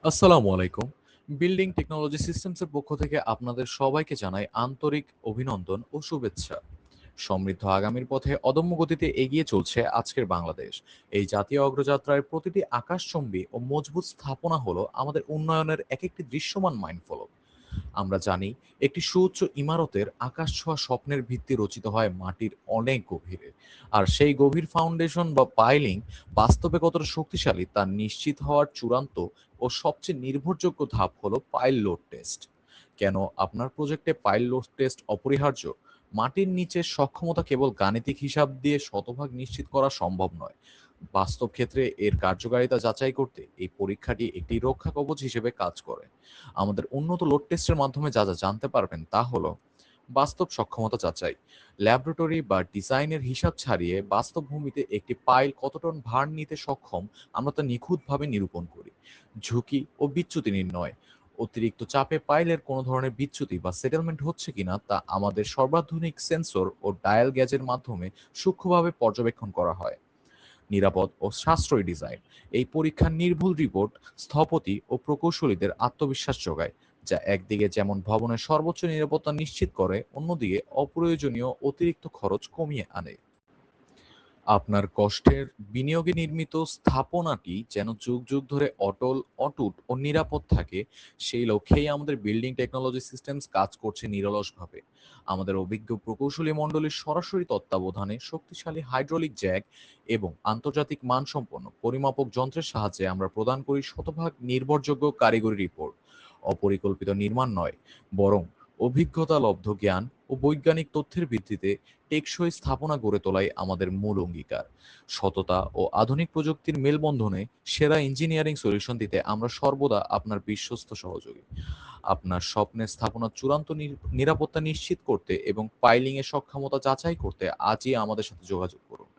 আসসালামু আলাইকুম। Building technology সিস্টেমসের পক্ষ থেকে আপনাদের সবাইকে জানাই আন্তরিক অভিনন্দন ও শুভেচ্ছা। সমৃদ্ধ আগামীর পথে অদম্য গতিতে এগিয়ে চলছে আজকের বাংলাদেশ। এই জাতীয় অগ্রযাত্রায় প্রতিটি আকাশচুম্বী ও মজবুত স্থাপনা হলো আমাদের উন্নয়নের এক একটি দৃশ্যমান মাইলফলক। আমরা জানি একটি সুউচ্চ ইমারতের আকাশছোঁয়া স্বপ্নের ভিত্তি রচিত হয় মাটির অনেক গভীরে। আর সেই গভীর ফাউন্ডেশন বা পাইলিং বাস্তবে কতটা শক্তিশালী তা নিশ্চিত হওয়ার চূড়ান্ত ও সবচেয়ে নির্ভরযোগ্য ধাপ হলো পাইল লোড টেস্ট। কেন আপনার প্রজেক্টে পাইল লোড টেস্ট অপরিহার্য? মাটির নিচের সক্ষমতা কেবল গাণিতিক হিসাব দিয়ে শতভাগ নিশ্চিত করা সম্ভব নয়। বাস্তব ক্ষেত্রে এর কার্যকারিতা যাচাই করতে এই পরীক্ষাটি একটি রক্ষা কবচ হিসেবে কাজ করে। আমাদের উন্নত লোড টেস্টের মাধ্যমে যা জানতে পারবেন তা হলো: বাস্তব সক্ষমতা যাচাই। ল্যাবরেটরি বা ডিজাইনের হিসাব ছাড়িয়ে বাস্তব ভূমিতে একটি পাইল কত টন ভার নিতে সক্ষম আমরা তা নিখুঁতভাবে নিরূপণ করি। ঝুঁকি ও বিচ্যুতি নির্ণয়। অতিরিক্ত চাপে পাইলের কোনো ধরনের বিচ্যুতি বা সেটেলমেন্ট হচ্ছে কিনা তা আমাদের সর্বাধুনিক সেন্সর ও ডায়াল গ্যাজের মাধ্যমে সূক্ষ্মভাবে পর্যবেক্ষণ করা হয়। নিরাপদ ও সাশ্রয়ী ডিজাইন। এই পরীক্ষার নির্ভুল রিপোর্ট স্থপতি ও প্রকৌশলীদের আত্মবিশ্বাস যোগায়, যা একদিকে যেমন ভবনের সর্বোচ্চ নিরাপত্তা নিশ্চিত করে, অন্যদিকে অপ্রয়োজনীয় অতিরিক্ত খরচ কমিয়ে আনে। আপনার কষ্টের বিনিয়োগে নির্মিত স্থাপনাটি যেন যুগ যুগ ধরে অটল, অটুট ও নিরাপদ থাকে, সেই লক্ষ্যেই আমাদের বিল্ডিং টেকনোলজি সিস্টেমস কাজ করছে নিরলসভাবে। আমাদের অভিজ্ঞ প্রকৌশলী মণ্ডলীর সরাসরি তত্ত্বাবধানে শক্তিশালী হাইড্রোলিক জ্যাক এবং আন্তর্জাতিক মানসম্পন্ন পরিমাপক যন্ত্রের সাহায্যে আমরা প্রদান করি শতভাগ নির্ভরযোগ্য কারিগরি রিপোর্ট। অপরিকল্পিত নির্মাণ নয়, বরং অভিজ্ঞতালব্ধ জ্ঞান ও বৈজ্ঞানিক তথ্যের ভিত্তিতে টেকসই স্থাপনা গড়ে তোলাই আমাদের মূল অঙ্গীকার। সততা ও আধুনিক প্রযুক্তির মেলবন্ধনে সেরা ইঞ্জিনিয়ারিং সলিউশন দিতে আমরা সর্বদা আপনার বিশ্বস্ত সহযোগী। আপনার স্বপ্নের স্থাপনার চূড়ান্ত নিরাপত্তা নিশ্চিত করতে এবং পাইলিং এর সক্ষমতা যাচাই করতে আজই আমাদের সাথে যোগাযোগ করুন।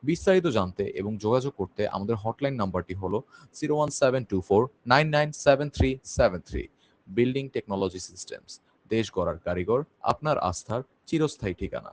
বিস্তারিত জানতে এবং যোগাযোগ করতে আমাদের হটলাইন নাম্বারটি হলো 01724997373। বিল্ডিং টেকনোলজি সিস্টেমস, দেশ গড়ার কারিগর, আপনার আস্থার চিরস্থায়ী ঠিকানা।